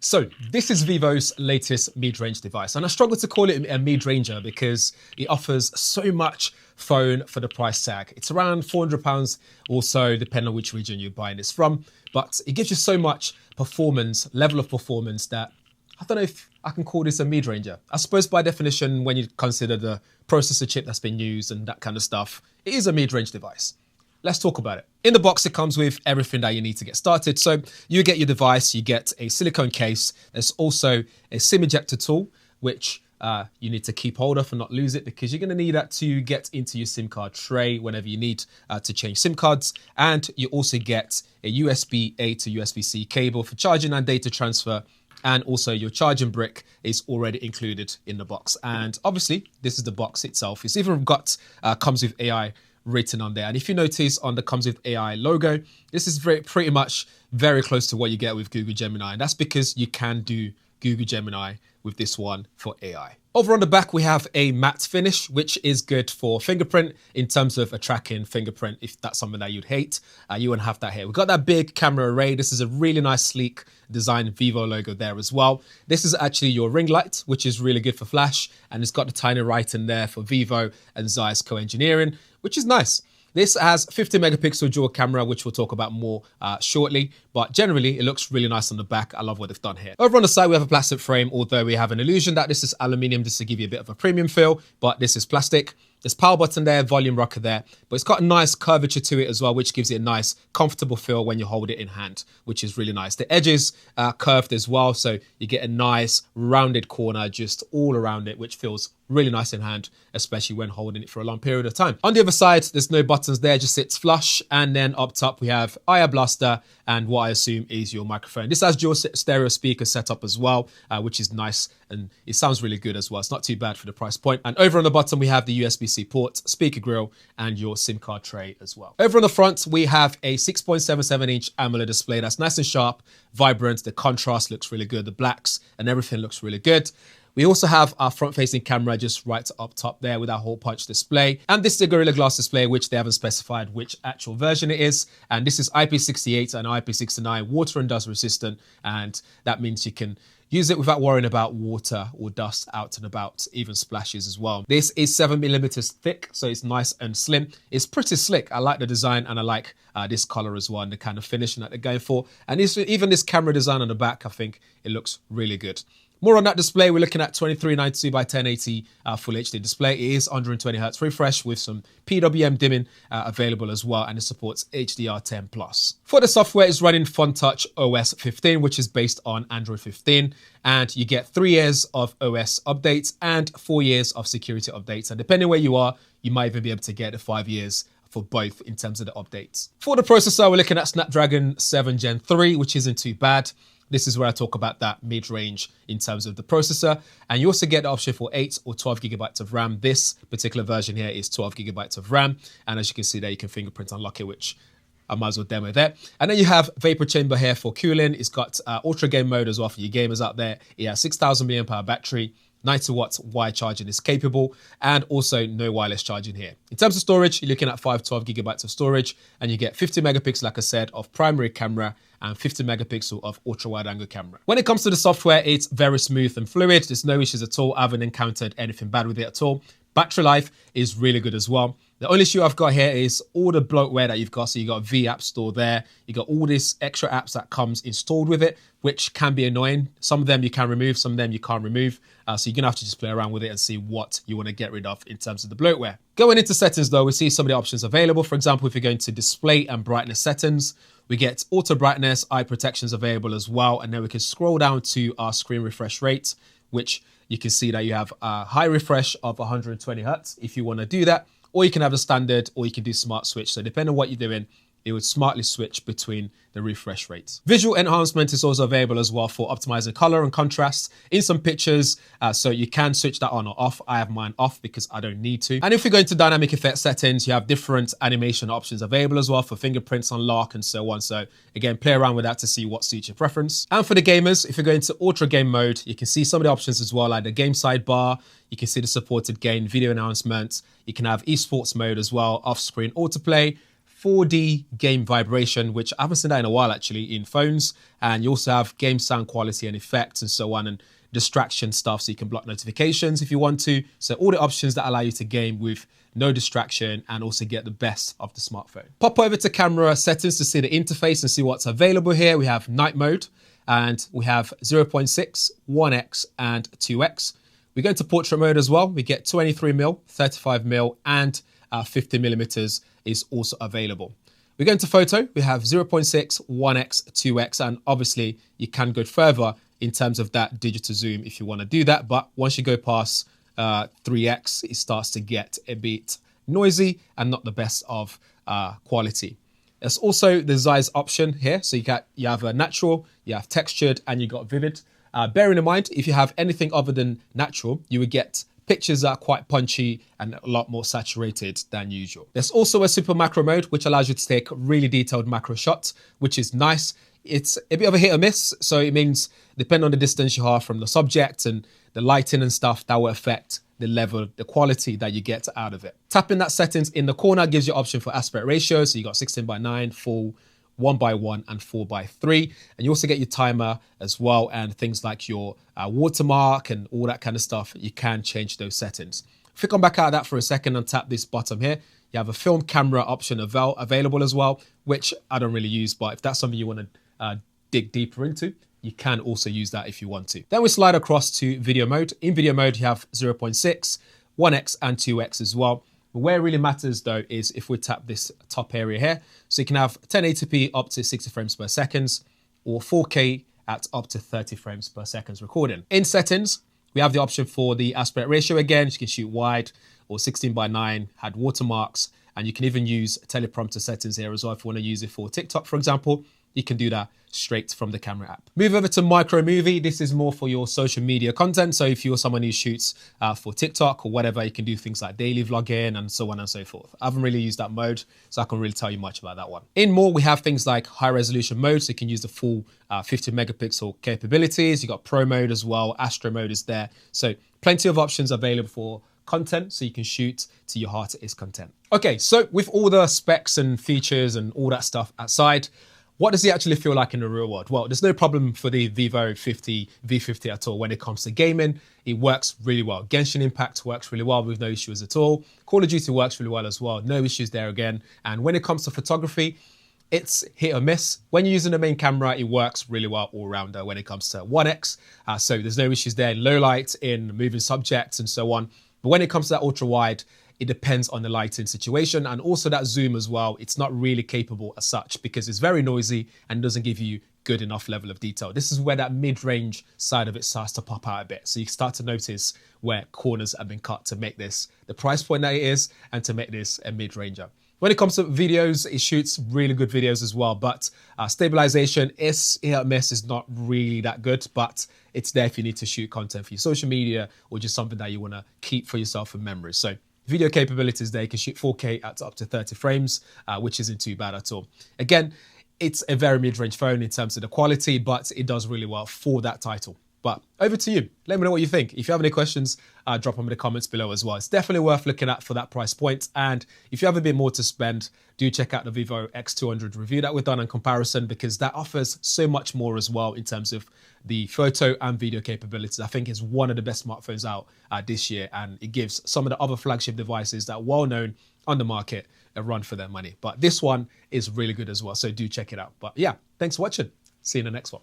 So this is Vivo's latest mid-range device, and I struggle to call it a mid-ranger because it offers so much phone for the price tag. It's around £400 or so, depending on which region you're buying this from, but it gives you so much performance, level of performance, that I don't know if I can call this a mid-ranger. I suppose by definition, when you consider the processor chip that's been used and that kind of stuff, it is a mid-range device. Let's talk about it. In the box, it comes with everything that you need to get started. So you get your device, you get a silicone case. There's also a SIM ejector tool, which you need to keep hold of and not lose it, because you're going to need that to get into your SIM card tray whenever you need to change SIM cards. And you also get a USB-A to USB-C cable for charging and data transfer. And also your charging brick is already included in the box. And obviously, this is the box itself. It's even got, comes with AI written on there. And if you notice on the comes with AI logo, this is pretty much very close to what you get with Google Gemini. And that's because you can do Google Gemini with this one for AI. Over on the back, we have a matte finish, which is good for fingerprint in terms of a tracking fingerprint. If that's something that you'd hate, you won't have that here. We've got that big camera array. This is a really nice, sleek design Vivo logo there as well. This is actually your ring light, which is really good for flash. And it's got the tiny writing there for Vivo and Zeiss co-engineering, which is nice. This has 50 megapixel dual camera, which we'll talk about more shortly, but generally it looks really nice on the back. I love what they've done here. Over on the side, we have a plastic frame, although we have an illusion that this is aluminium just to give you a bit of a premium feel, but this is plastic. There's power button there, volume rocker there, but it's got a nice curvature to it as well, which gives it a nice, comfortable feel when you hold it in hand, which is really nice. The edges are curved as well, so you get a nice rounded corner just all around it, which feels really nice in hand, especially when holding it for a long period of time. On the other side, there's no buttons there, just sits flush. And then up top, we have IR blaster and what I assume is your microphone. This has dual stereo speaker setup as well, which is nice. And it sounds really good as well. It's not too bad for the price point. And over on the bottom, we have the USB-C port, speaker grill, and your SIM card tray as well. Over on the front, we have a 6.77-inch AMOLED display that's nice and sharp, vibrant. The contrast looks really good. The blacks and everything looks really good. We also have our front-facing camera just right up top there with our hole punch display. And this is a Gorilla Glass display, which they haven't specified which actual version it is. And this is IP68 and IP69 water and dust resistant. And that means you can use it without worrying about water or dust out and about, even splashes as well. This is 7mm thick, so it's nice and slim. It's pretty slick. I like the design, and I like this color as well, and the kind of finishing that they're going for. And even this camera design on the back, I think it looks really good. More on that display, we're looking at 2392 by 1080 Full HD display. It is 120 Hz refresh with some PWM dimming available as well, and it supports HDR10+. For the software, it's running FunTouch OS 15, which is based on Android 15, and you get 3 years of OS updates and 4 years of security updates. And depending where you are, you might even be able to get the 5 years for both in terms of the updates. For the processor, we're looking at Snapdragon 7 Gen 3, which isn't too bad. This is where I talk about that mid-range in terms of the processor. And you also get the option for 8 or 12 gigabytes of RAM. This particular version here is 12 gigabytes of RAM. And as you can see there, you can fingerprint unlock it, which I might as well demo there. And then you have vapor chamber here for cooling. It's got ultra game mode as well for you gamers out there. It has 6,000 mAh battery. 90 watts wire charging is capable, and also no wireless charging here. In terms of storage, you're looking at 512 gigabytes of storage, and you get 50 megapixels, like I said, of primary camera and 50 megapixel of ultra wide angle camera. When it comes to the software, it's very smooth and fluid. There's no issues at all. I haven't encountered anything bad with it at all. Battery life is really good as well. The only issue I've got here is all the bloatware that you've got. So you got V App Store there. You got all these extra apps that comes installed with it, which can be annoying. Some of them you can remove, some of them you can't remove. So you're gonna have to just play around with it and see what you wanna get rid of in terms of the bloatware. Going into settings though, we see some of the options available. For example, if you're going to display and brightness settings, we get auto brightness, eye protections available as well. And then we can scroll down to our screen refresh rate, which you can see that you have a high refresh of 120 Hertz if you wanna do that. Or you can have the standard, or you can do smart switch. So depending on what you're doing, it would smartly switch between the refresh rates. Visual enhancement is also available as well for optimizing color and contrast in some pictures. So you can switch that on or off. I have mine off because I don't need to. And if we go into dynamic effect settings, you have different animation options available as well for fingerprints unlock and so on. So again, play around with that to see what suits your preference. And for the gamers, if you go into ultra game mode, you can see some of the options as well, like the game sidebar. You can see the supported game video announcements. You can have esports mode as well, off-screen autoplay, 4D game vibration, which I haven't seen that in a while actually in phones. And you also have game sound quality and effects and so on, and distraction stuff, so you can block notifications if you want to. So all the options that allow you to game with no distraction and also get the best of the smartphone. Pop over to camera settings to see the interface and see what's available here. We have night mode and we have 0.6, 1x and 2x. We go into portrait mode as well. We get 23mm, 35mm and 50mm is also available. We go into photo. We have 0.6, 1x, 2x, and obviously you can go further in terms of that digital zoom if you want to do that. But once you go past 3x, it starts to get a bit noisy and not the best of quality. There's also the Zeiss option here. So you have a natural, you have textured, and you got vivid. Bearing in mind, if you have anything other than natural, you would get pictures that are quite punchy and a lot more saturated than usual. There's also a super macro mode, which allows you to take really detailed macro shots, which is nice. It's a bit of a hit or miss. So it means depending on the distance you are from the subject and the lighting and stuff, that will affect the level, the quality that you get out of it. Tapping that settings in the corner gives you option for aspect ratio. So you got 16:9, full, 1:1 and 4:3. And you also get your timer as well and things like your watermark and all that kind of stuff. You can change those settings. If we come back out of that for a second and tap this bottom here, you have a film camera option available as well, which I don't really use, but if that's something you want to dig deeper into, you can also use that if you want to. Then we slide across to video mode. In video mode, you have 0.6, 1x and 2x as well. But where it really matters though is if we tap this top area here. So you can have 1080p up to 60 frames per second or 4K at up to 30 frames per second recording. In settings, we have the option for the aspect ratio again. You can shoot wide or 16:9, had watermarks, and you can even use teleprompter settings here as well. If you want to use it for TikTok, for example, you can do that straight from the camera app. Move over to micro movie. This is more for your social media content. So if you're someone who shoots for TikTok or whatever, you can do things like daily vlogging and so on and so forth. I haven't really used that mode, so I can't really tell you much about that one. In more, we have things like high resolution mode. So you can use the full 50 megapixel capabilities. You got pro mode as well. Astro mode is there. So plenty of options available for content, so you can shoot to your heart is content. Okay, so with all the specs and features and all that stuff aside, what does it actually feel like in the real world? Well, there's no problem for the VIVO V50 at all when it comes to gaming. It works really well. Genshin Impact works really well with no issues at all. Call of Duty works really well as well. No issues there again. And when it comes to photography, it's hit or miss. When you're using the main camera, it works really well all rounder when it comes to 1x. So there's no issues there. Low light in moving subjects and so on. But when it comes to that ultra wide, it depends on the lighting situation and also that zoom as well. It's not really capable as such because it's very noisy and doesn't give you good enough level of detail. This is where that mid-range side of it starts to pop out a bit. So you start to notice where corners have been cut to make this the price point that it is and to make this a mid-ranger. When it comes to videos, it shoots really good videos as well, but stabilization is hit or miss, is not really that good, but it's there if you need to shoot content for your social media or just something that you want to keep for yourself in memory. So video capabilities there, you can shoot 4K at up to 30 frames, which isn't too bad at all. Again, it's a very mid-range phone in terms of the quality, but it does really well for that title. But over to you. Let me know what you think. If you have any questions, drop them in the comments below as well. It's definitely worth looking at for that price point. And if you have a bit more to spend, do check out the Vivo X200 review that we've done in comparison because that offers so much more as well in terms of the photo and video capabilities. I think it's one of the best smartphones out this year, and it gives some of the other flagship devices that are well known on the market a run for their money. But this one is really good as well, so do check it out. But yeah, thanks for watching. See you in the next one.